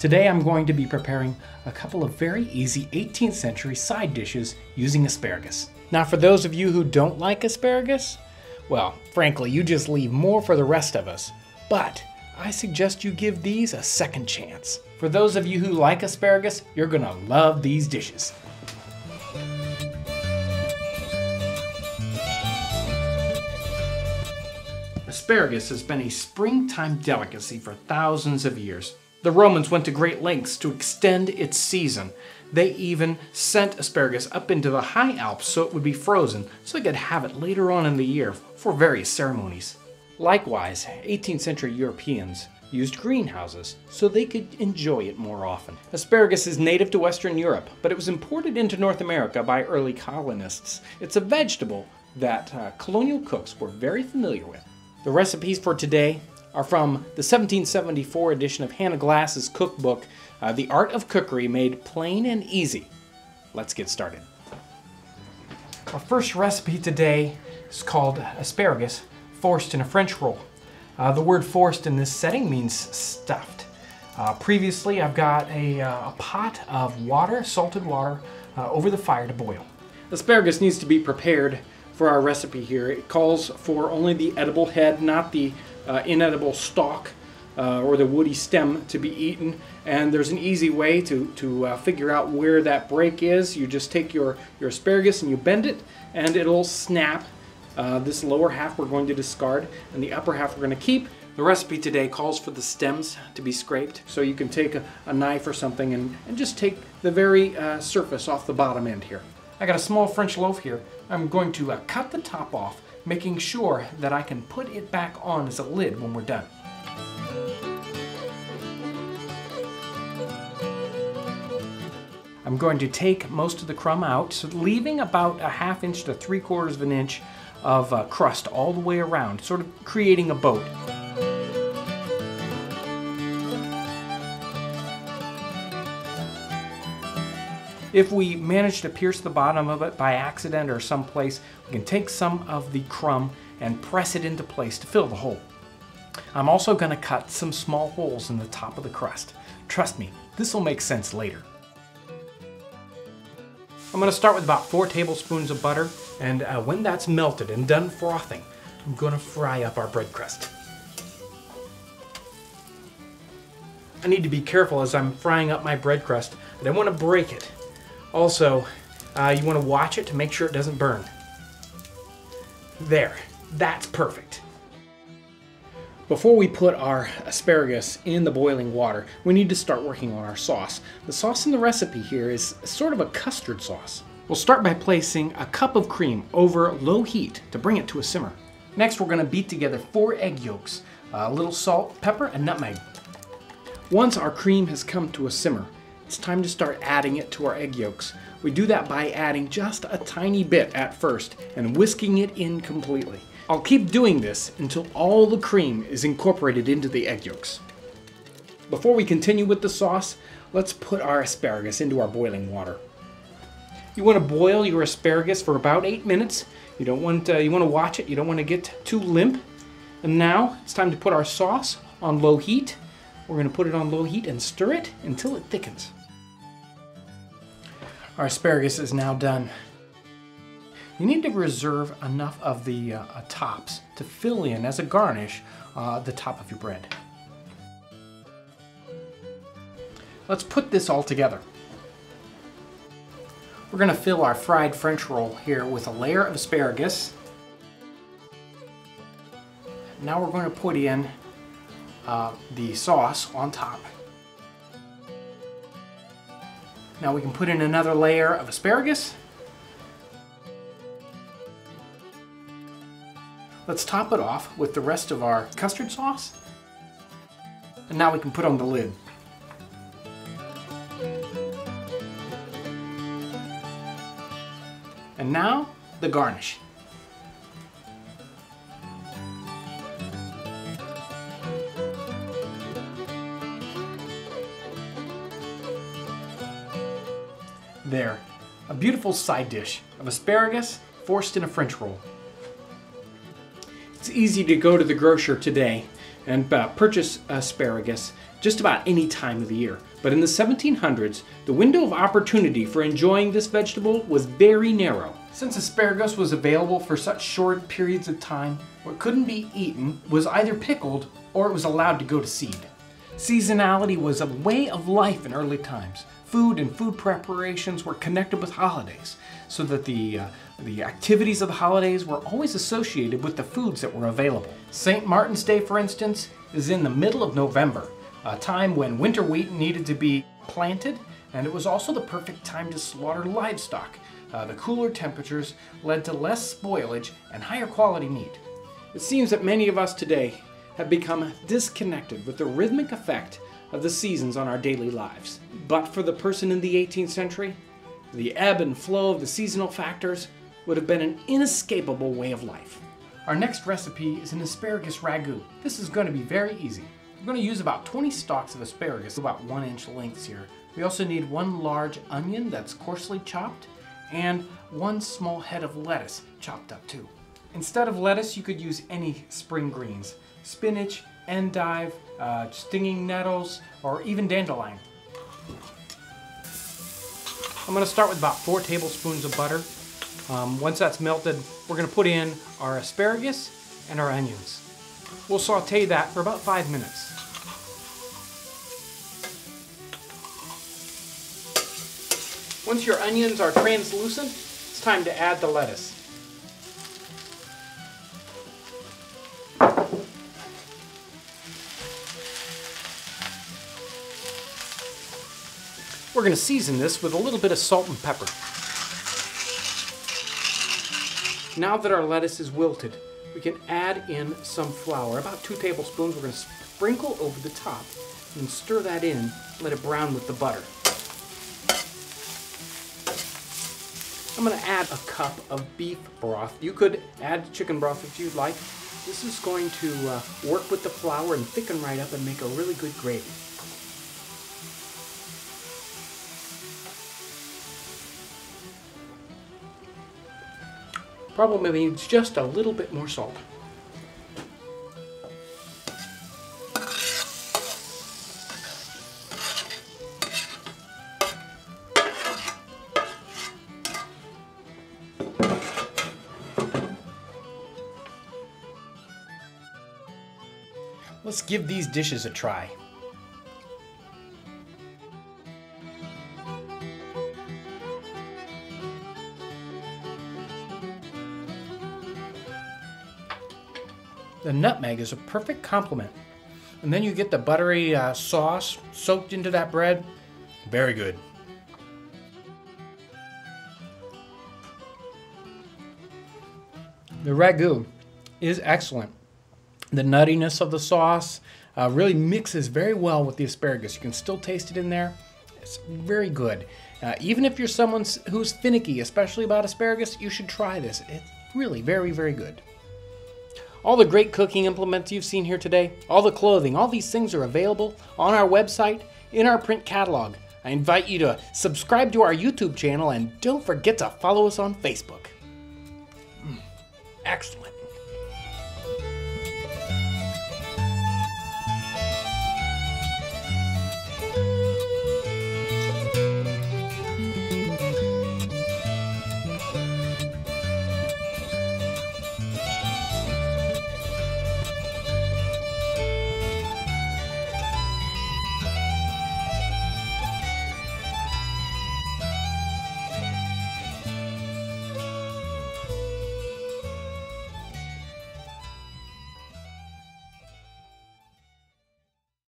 Today I'm going to be preparing a couple of very easy 18th century side dishes using asparagus. Now for those of you who don't like asparagus, well, frankly, you just leave more for the rest of us. But I suggest you give these a second chance. For those of you who like asparagus, you're gonna love these dishes. Asparagus has been a springtime delicacy for thousands of years. The Romans went to great lengths to extend its season. They even sent asparagus up into the high Alps so it would be frozen, so they could have it later on in the year for various ceremonies. Likewise, 18th century Europeans used greenhouses so they could enjoy it more often. Asparagus is native to Western Europe, but it was imported into North America by early colonists. It's a vegetable that colonial cooks were very familiar with. The recipes for today are from the 1774 edition of Hannah Glass's cookbook, The Art of Cookery Made Plain and Easy. Let's get started. Our first recipe today is called asparagus forced in a French roll. The word forced in this setting means stuffed. Previously, I've got a pot of water, salted water, over the fire to boil. Asparagus needs to be prepared for our recipe here. It calls for only the edible head, not the inedible stalk or the woody stem to be eaten. And there's an easy way to figure out where that break is. You just take your asparagus and you bend it and it'll snap. This lower half we're going to discard and the upper half we're going to keep. The recipe today calls for the stems to be scraped, so you can take a knife or something and just take the very surface off the bottom end here. I got a small French loaf here. I'm going to cut the top off, making sure that I can put it back on as a lid when we're done. I'm going to take most of the crumb out, so leaving about a 1/2 inch to 3/4 of an inch of crust all the way around, sort of creating a boat. If we manage to pierce the bottom of it by accident or someplace, we can take some of the crumb and press it into place to fill the hole. I'm also going to cut some small holes in the top of the crust. Trust me, this will make sense later. I'm going to start with about 4 tablespoons of butter, and when that's melted and done frothing, I'm going to fry up our bread crust. I need to be careful as I'm frying up my bread crust. I don't want to break it. Also, you want to watch it to make sure it doesn't burn. There, that's perfect. Before we put our asparagus in the boiling water, we need to start working on our sauce. The sauce in the recipe here is sort of a custard sauce. We'll start by placing a cup of cream over low heat to bring it to a simmer. Next, we're going to beat together 4 egg yolks, a little salt, pepper, and nutmeg. Once our cream has come to a simmer, it's time to start adding it to our egg yolks. We do that by adding just a tiny bit at first and whisking it in completely. I'll keep doing this until all the cream is incorporated into the egg yolks. Before we continue with the sauce, let's put our asparagus into our boiling water. You want to boil your asparagus for about 8 minutes. You want to watch it. You don't want to get too limp. And now it's time to put our sauce on low heat. We're going to put it on low heat and stir it until it thickens. Our asparagus is now done. You need to reserve enough of the tops to fill in as a garnish the top of your bread. Let's put this all together. We're going to fill our fried French roll here with a layer of asparagus. Now we're going to put in the sauce on top. Now we can put in another layer of asparagus. Let's top it off with the rest of our custard sauce. And now we can put on the lid. And now, the garnish. There, a beautiful side dish of asparagus forced in a French roll. It's easy to go to the grocer today and purchase asparagus just about any time of the year. But in the 1700s, the window of opportunity for enjoying this vegetable was very narrow. Since asparagus was available for such short periods of time, what couldn't be eaten was either pickled or it was allowed to go to seed. Seasonality was a way of life in early times. Food and food preparations were connected with holidays, so that the activities of the holidays were always associated with the foods that were available. St. Martin's Day, for instance, is in the middle of November, a time when winter wheat needed to be planted, and it was also the perfect time to slaughter livestock. The cooler temperatures led to less spoilage and higher quality meat. It seems that many of us today have become disconnected with the rhythmic effect of the seasons on our daily lives. But for the person in the 18th century, the ebb and flow of the seasonal factors would have been an inescapable way of life. Our next recipe is an asparagus ragu. This is going to be very easy. We're going to use about 20 stalks of asparagus, about 1-inch lengths here. We also need 1 large onion that's coarsely chopped, and 1 small head of lettuce chopped up too. Instead of lettuce, you could use any spring greens. Spinach, endive, stinging nettles, or even dandelion. I'm going to start with about 4 tablespoons of butter. Once that's melted, we're going to put in our asparagus and our onions. We'll saute that for about 5 minutes. Once your onions are translucent, it's time to add the lettuce. We're going to season this with a little bit of salt and pepper. Now that our lettuce is wilted, we can add in some flour, about 2 tablespoons. We're going to sprinkle over the top and stir that in, let it brown with the butter. I'm going to add a cup of beef broth. You could add chicken broth if you'd like. This is going to work with the flour and thicken right up and make a really good gravy. Probably needs just a little bit more salt. Let's give these dishes a try. The nutmeg is a perfect complement. And then you get the buttery sauce soaked into that bread. Very good. The ragu is excellent. The nuttiness of the sauce really mixes very well with the asparagus. You can still taste it in there. It's very good. Even if you're someone who's finicky, especially about asparagus, you should try this. It's really very, very good. All the great cooking implements you've seen here today, all the clothing, all these things are available on our website, in our print catalog. I invite you to subscribe to our YouTube channel and don't forget to follow us on Facebook. Excellent.